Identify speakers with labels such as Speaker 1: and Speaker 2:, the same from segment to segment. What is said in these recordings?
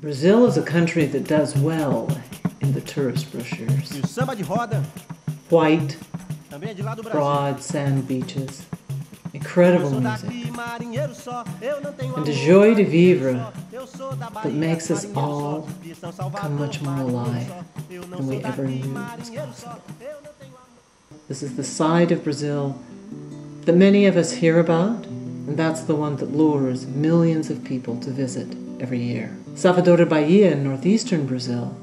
Speaker 1: Brazil is a country that does well in the tourist brochures. White, broad sand beaches, incredible music, and a joie de vivre that makes us all come much more alive than we ever knew was possible. This is the side of Brazil that many of us hear about, and that's the one that lures millions of people to visit every year. Salvador, Bahia in northeastern Brazil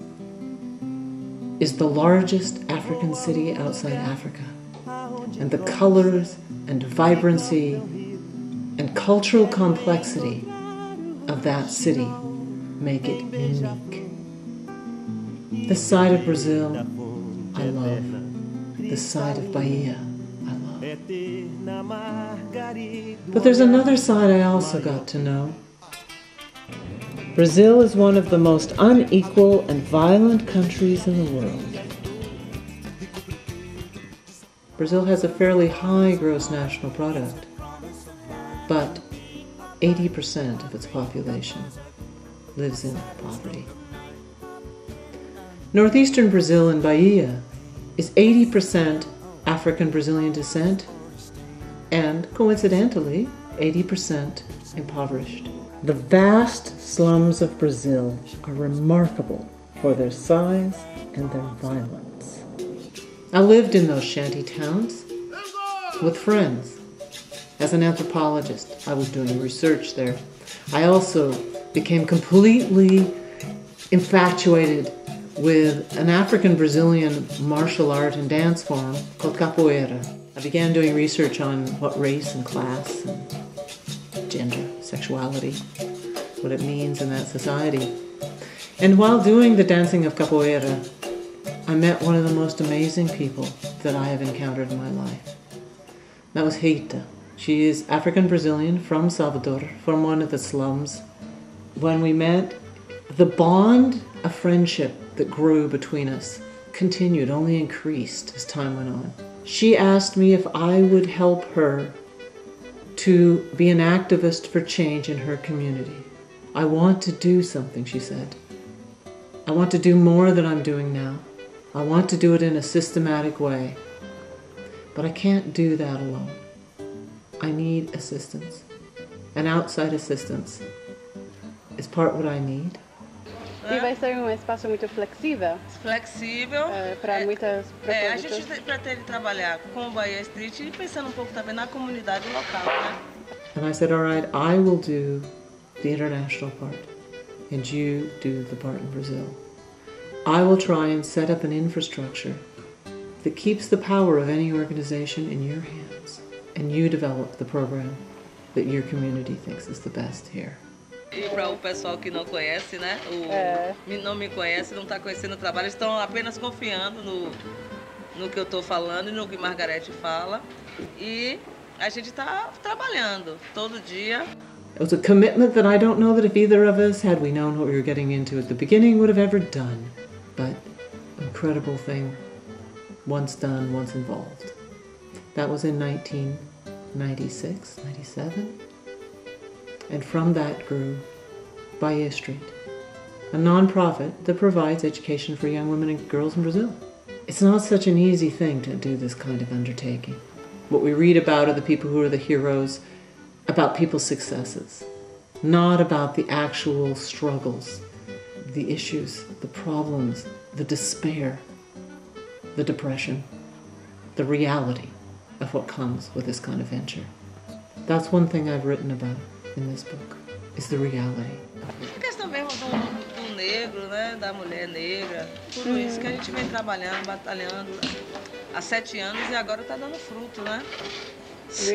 Speaker 1: is the largest African city outside Africa. And the colors and vibrancy and cultural complexity of that city make it unique. This side of Brazil, I love. This side of Bahia, I love. But there's another side I also got to know. Brazil is one of the most unequal and violent countries in the world. Brazil has a fairly high gross national product, but 80% of its population lives in poverty. Northeastern Brazil in Bahia is 80% African Brazilian descent and, coincidentally, 80% impoverished. The vast slums of Brazil are remarkable for their size and their violence. I lived in those shanty towns with friends. As an anthropologist, I was doing research there. I also became completely infatuated with an African Brazilian martial art and dance form called capoeira. I began doing research on what race and class and gender, sexuality, what it means in that society. And while doing the dancing of capoeira, I met one of the most amazing people that I have encountered in my life. That was Rita. She is African Brazilian from Salvador, from one of the slums. When we met, the bond of friendship that grew between us continued, only increased as time went on. She asked me if I would help her to be an activist for change in her community. I want to do something, she said. I want to do more than I'm doing now. I want to do it in a systematic way. But I can't do that alone. I need assistance. And outside assistance is part what I need.
Speaker 2: E vai ser espaço muito flexível?
Speaker 3: Flexível.
Speaker 2: Para muitas
Speaker 3: a gente pretende trabalhar com o Bahia Street e pensando pouco também na comunidade local, né?
Speaker 1: And I said, all right, I will do the international part, and you do the part in Brazil. I will try and set up an infrastructure that keeps the power of any organization in your hands, and you develop the program that your community thinks is the best here.
Speaker 3: E para o pessoal que não conhece, né? Não me conhece, não está conhecendo o trabalho, estão apenas confiando no que eu estou falando e no que Margaret fala. E a gente está trabalhando todo dia.
Speaker 1: It was a commitment that I don't know that if either of us, had we known what we were getting into at the beginning, would have ever done. But an incredible thing, once done, once involved. That was in 1996, 97. And from that grew Bahia Street, a non-profit that provides education for young women and girls in Brazil. It's not such an easy thing to do this kind of undertaking. What we read about are the people who are the heroes, about people's successes, not about the actual struggles, the issues, the problems, the despair, the depression, the reality of what comes with this kind of venture. That's one thing I've written about in this book, is the reality.
Speaker 3: A questão mesmo do negro, né, da mulher negra, tudo isso que a gente vem trabalhando, batalhando há 7 anos e agora está dando fruto, né?
Speaker 2: Isso.